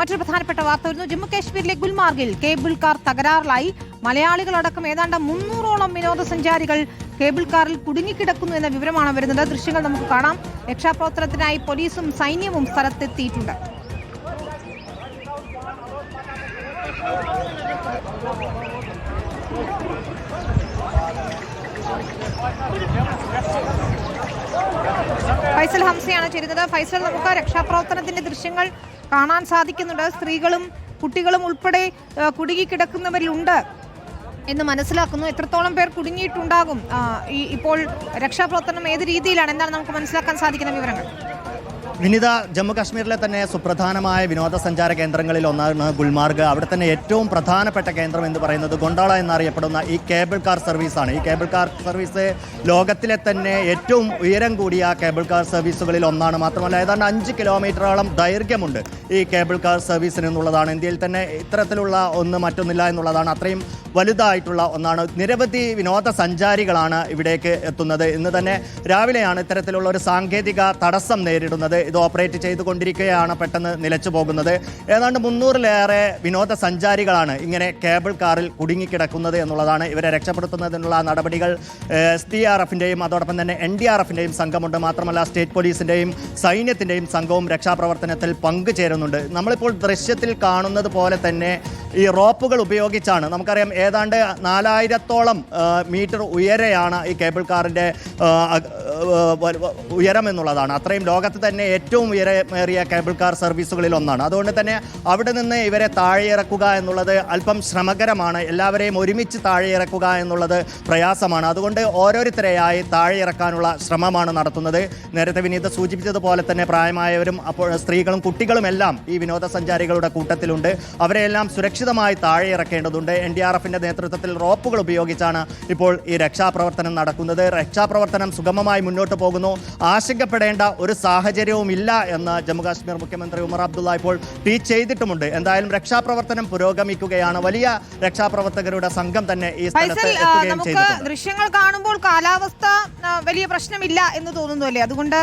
മറ്റൊരു പ്രധാനപ്പെട്ട വാർത്ത വരുന്നു. ജമ്മു കാശ്മീരിലെ ഗുൽമാർഗിൽ കേബിൾ കാർ തകരാറിലായി. മലയാളികളടക്കം ഏതാണ്ട് 300ഓളം വിനോദസഞ്ചാരികൾ കേബിൾ കാറിൽ കുടുങ്ങിക്കിടക്കുന്നു എന്ന വിവരമാണ് വരുന്നത്. ദൃശ്യങ്ങൾ നമുക്ക് കാണാം. രക്ഷാപ്രവർത്തനത്തിനായി പോലീസും സൈന്യവും സ്ഥലത്തെത്തിയിട്ടുണ്ട്. ഫൈസൽ ഹംസയാണ് ചേരുന്നത്. ഫൈസൽ, നമുക്ക് രക്ഷാപ്രവർത്തനത്തിന്റെ ദൃശ്യങ്ങൾ കാണാൻ സാധിക്കുന്നുണ്ട്. സ്ത്രീകളും കുട്ടികളും ഉൾപ്പെടെ കുടുങ്ങിക്കിടക്കുന്നവരിലുണ്ട് എന്ന് മനസ്സിലാക്കുന്നു. എത്രത്തോളം പേർ കുടുങ്ങിയിട്ടുണ്ടാകും? ഇപ്പോൾ രക്ഷാപ്രവർത്തനം ഏത് രീതിയിലാണ്, എന്താണ് നമുക്ക് മനസ്സിലാക്കാൻ സാധിക്കുന്ന വിവരങ്ങൾ? വിനിത, ജമ്മു കാശ്മീരിലെ തന്നെ സുപ്രധാനമായ വിനോദസഞ്ചാര കേന്ദ്രങ്ങളിൽ ഒന്നാണ് ഗുൽമാർഗ്. അവിടെ തന്നെ ഏറ്റവും പ്രധാനപ്പെട്ട കേന്ദ്രം എന്ന് പറയുന്നത് ഗൊണ്ടാള എന്നറിയപ്പെടുന്ന ഈ കേബിൾ കാർ സർവീസാണ്. ഈ കേബിൾ കാർ സർവീസ് ലോകത്തിലെ തന്നെ ഏറ്റവും ഉയരം കൂടിയ കേബിൾ കാർ സർവീസുകളിൽ ഒന്നാണ്. മാത്രമല്ല ഏതാണ്ട് 5 കിലോമീറ്ററോളം ദൈർഘ്യമുണ്ട് ഈ കേബിൾ കാർ സർവീസിന് എന്നുള്ളതാണ്. ഇന്ത്യയിൽ തന്നെ ഇത്തരത്തിലുള്ള ഒന്ന് മറ്റൊന്നില്ല എന്നുള്ളതാണ്. അത്രയും വലുതായിട്ടുള്ള ഒന്നാണ്. നിരവധി വിനോദസഞ്ചാരികളാണ് ഇവിടേക്ക് എത്തുന്നത്. ഇന്ന് തന്നെ രാവിലെയാണ് ഇത്തരത്തിലുള്ള ഒരു സാങ്കേതിക തടസ്സം നേരിടുന്നത്. ഇത് ഓപ്പറേറ്റ് ചെയ്തുകൊണ്ടിരിക്കുകയാണ് പെട്ടെന്ന് നിലച്ചു പോകുന്നത്. ഏതാണ്ട് 300-ലേറെ വിനോദസഞ്ചാരികളാണ് ഇങ്ങനെ കേബിൾ കാറിൽ കുടുങ്ങിക്കിടക്കുന്നത് എന്നുള്ളതാണ്. ഇവരെ രക്ഷപ്പെടുത്തുന്നതിനുള്ള നടപടികൾ SDRFിൻ്റെയും അതോടൊപ്പം തന്നെ NDRFിൻ്റെയും സംഘമുണ്ട്. മാത്രമല്ല സ്റ്റേറ്റ് പോലീസിൻ്റെയും സൈന്യത്തിൻ്റെയും സംഘവും രക്ഷാപ്രവർത്തനത്തിൽ പങ്കുചേരുന്നുണ്ട്. നമ്മളിപ്പോൾ ദൃശ്യത്തിൽ കാണുന്നത് പോലെ തന്നെ ഈ റോപ്പുകൾ ഉപയോഗിച്ചാണ്, നമുക്കറിയാം ഏതാണ്ട് 4000ഓളം മീറ്റർ ഉയരെയാണ് ഈ കേബിൾ കാറിൻ്റെ ഉയരം എന്നുള്ളതാണ്. അത്രയും ലോകത്ത് തന്നെ ഏറ്റവും ഉയരമേറിയ കേബിൾ കാർ സർവീസുകളിൽ ഒന്നാണ്. അതുകൊണ്ട് തന്നെ അവിടെ നിന്ന് ഇവരെ താഴെ ഇറക്കുക എന്നുള്ളത് അല്പം ശ്രമകരമാണ്. എല്ലാവരെയും ഒരുമിച്ച് താഴെ ഇറക്കുക എന്നുള്ളത് പ്രയാസമാണ്. അതുകൊണ്ട് ഓരോരുത്തരെയായി താഴെ ഇറക്കാനുള്ള ശ്രമമാണ് നടത്തുന്നത്. നേരത്തെ വിനീത സൂചിപ്പിച്ചതുപോലെ തന്നെ പ്രായമായവരും അപ്പോൾ സ്ത്രീകളും കുട്ടികളും എല്ലാം ഈ വിനോദസഞ്ചാരികളുടെ കൂട്ടത്തിലുണ്ട്. അവരെല്ലാം സുരക്ഷിതമായി താഴെ ഇറക്കേണ്ടതുണ്ട്. NDRFിൻ്റെ നേതൃത്വത്തിൽ റോപ്പുകൾ ഉപയോഗിച്ചാണ് ഇപ്പോൾ ഈ രക്ഷാപ്രവർത്തനം നടക്കുന്നത്. രക്ഷാപ്രവർത്തനം സുഗമമായി മുന്നോട്ട് പോകുന്നു. ആശങ്കപ്പെടേണ്ട ഒരു സാഹചര്യവും ഇല്ല എന്ന് ജമ്മുകാശ്മീർ മുഖ്യമന്ത്രി ഉമർ അബ്ദുള്ള ഇപ്പോൾ ട്വീറ്റ് ചെയ്തിട്ടുമുണ്ട്. എന്തായാലും രക്ഷാപ്രവർത്തനം പുരോഗമിക്കുകയാണ്. വലിയ രക്ഷാപ്രവർത്തകരുടെ സംഘം തന്നെ ഈ സ്ഥലത്ത് എത്തുകയും ചെയ്തിട്ടുണ്ട്. ദൃശ്യങ്ങൾ കാണുമ്പോൾ കാലാവസ്ഥ വലിയ പ്രശ്നമില്ല എന്ന് തോന്നുന്നു അല്ലേ? അതുകൊണ്ട്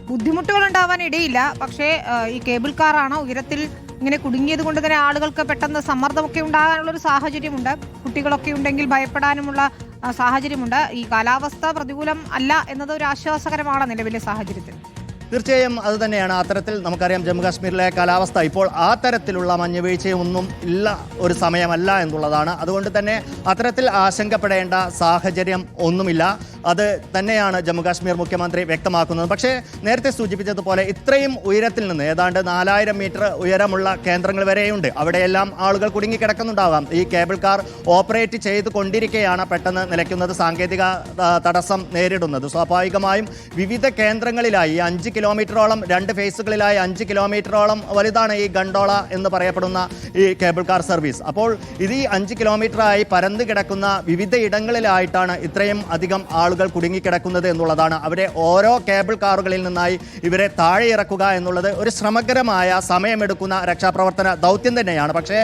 ബുദ്ധിമുട്ടുകൾ ഉണ്ടാവാൻ ഇടയില്ല. പക്ഷേ ഈ കേബിൾ കാറാണ് ഉയരത്തിൽ ഇങ്ങനെ കുടുങ്ങിയത് കൊണ്ട് തന്നെ ആളുകൾക്ക് പെട്ടെന്ന് സമ്മർദ്ദമൊക്കെ ഉണ്ടാകാനുള്ളൊരു സാഹചര്യമുണ്ട്. കുട്ടികളൊക്കെ ഉണ്ടെങ്കിൽ ഭയപ്പെടാനുമുള്ള സാഹചര്യമുണ്ട്. ഈ കാലാവസ്ഥ പ്രതികൂലം അല്ല എന്നത് ഒരു ആശ്വാസകരമാണ് നിലവിലെ സാഹചര്യത്തിൽ. തീർച്ചയായും അത് തന്നെയാണ്. അത്തരത്തിൽ നമുക്കറിയാം ജമ്മു കാശ്മീരിലെ കാലാവസ്ഥ ഇപ്പോൾ ആ തരത്തിലുള്ള മഞ്ഞുവീഴ്ചയൊന്നും ഇല്ല ഒരു സമയമല്ല എന്നുള്ളതാണ്. അതുകൊണ്ട് തന്നെ അത്തരത്തിൽ ആശങ്കപ്പെടേണ്ട സാഹചര്യം ഒന്നുമില്ല. അത് തന്നെയാണ് ജമ്മു കാശ്മീർ മുഖ്യമന്ത്രി വ്യക്തമാക്കുന്നത്. പക്ഷേ നേരത്തെ സൂചിപ്പിച്ചതുപോലെ ഇത്രയും ഉയരത്തിൽ നിന്ന് ഏതാണ്ട് 4000 മീറ്റർ ഉയരമുള്ള കേന്ദ്രങ്ങൾ വരെയുണ്ട്. അവിടെയെല്ലാം ആളുകൾ കുടുങ്ങിക്കിടക്കുന്നുണ്ടാവാം. ഈ കേബിൾ കാർ ഓപ്പറേറ്റ് ചെയ്തുകൊണ്ടിരിക്കെയാണ് പെട്ടെന്ന് നിലയ്ക്കുന്നത്, സാങ്കേതിക തടസ്സം നേരിടുന്നത്. സ്വാഭാവികമായും വിവിധ കേന്ദ്രങ്ങളിലായി 5 കിലോമീറ്ററോളം 2 ഫേസുകളിലായി 5 കിലോമീറ്ററോളം വലുതാണ് ഈ ഗണ്ടോള എന്ന് പറയപ്പെടുന്ന ഈ കേബിൾ കാർ സർവീസ്. അപ്പോൾ ഇത് ഈ 5 കിലോമീറ്ററായി പരന്നു കിടക്കുന്ന വിവിധ ഇടങ്ങളിലായിട്ടാണ് ഇത്രയും അധികം ആളുകൾ കുടുങ്ങിക്കിടക്കുന്നത് എന്നുള്ളതാണ്. അവിടെ ഓരോ കേബിൾ കാറുകളിൽ നിന്നായി ഇവരെ താഴെ ഇറക്കുക എന്നുള്ളത് ഒരു ശ്രമകരമായ സമയമെടുക്കുന്ന രക്ഷാപ്രവർത്തന ദൗത്യം തന്നെയാണ്. പക്ഷേ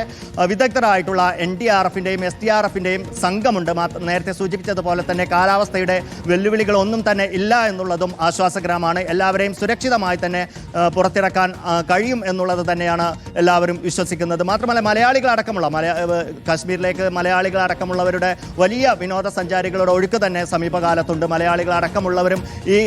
വിദഗ്ധരായിട്ടുള്ള NDRFിൻ്റെയും SDRFിൻ്റെയും സംഘമുണ്ട്. നേരത്തെ സൂചിപ്പിച്ചതുപോലെ തന്നെ കാലാവസ്ഥയുടെ വെല്ലുവിളികളൊന്നും തന്നെ ഇല്ല എന്നുള്ളതും ആശ്വാസകരമാണ്. എല്ലാവരെയും സുരക്ഷിതമായി തന്നെ പുറത്തിറക്കാൻ കഴിയും എന്നുള്ളത് തന്നെയാണ് എല്ലാവരും വിശ്വസിക്കുന്നത്. മാത്രമല്ല മലയാളികളടക്കമുള്ള കാശ്മീരിലേക്ക് മലയാളികളടക്കമുള്ളവരുടെ വലിയ വിനോദസഞ്ചാരികളുടെ ഒഴുക്ക് തന്നെ സമീപകാലത്തുണ്ട്. മലയാളികളടക്കമുള്ളവരും ഈ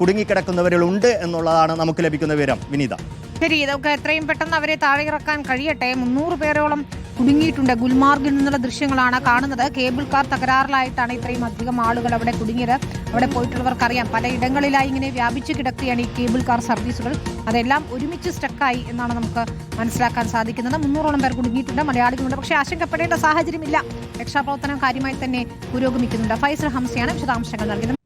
കുടുങ്ങിക്കിടക്കുന്നവരിലുണ്ട് എന്നുള്ളതാണ് നമുക്ക് ലഭിക്കുന്ന വിവരം. വിനീത, ശരി, ഇതൊക്കെ എത്രയും പെട്ടെന്ന് അവരെ താഴെ ഇറക്കാൻ കഴിയട്ടെ. 300 പേരോളം കുടുങ്ങിയിട്ടുണ്ട്. ഗുൽമാർഗിൽ നിന്നുള്ള ദൃശ്യങ്ങളാണ് കാണുന്നത്. കേബിൾ കാർ തകരാറിലായിട്ടാണ് ഇത്രയും അധികം ആളുകൾ അവിടെ കുടുങ്ങിയത്. അവിടെ പോയിട്ടുള്ളവർക്കറിയാം പലയിടങ്ങളിലായി ഇങ്ങനെ വ്യാപിച്ചു കിടക്കുകയാണ് ഈ കേബിൾ കാർ സർവീസുകൾ. അതെല്ലാം ഒരുമിച്ച് സ്റ്റക്കായി എന്നാണ് നമുക്ക് മനസ്സിലാക്കാൻ സാധിക്കുന്നത്. 300ഓളം പേർ കുടുങ്ങിയിട്ടുണ്ട്, മലയാളികളുണ്ട്. പക്ഷേ ആശങ്കപ്പെടേണ്ട സാഹചര്യമില്ല. രക്ഷാപ്രവർത്തനം കാര്യമായി തന്നെ പുരോഗമിക്കുന്നുണ്ട്. ഫൈസൽ ഹംസയാണ് വിശദാംശങ്ങൾ നൽകുന്നത്.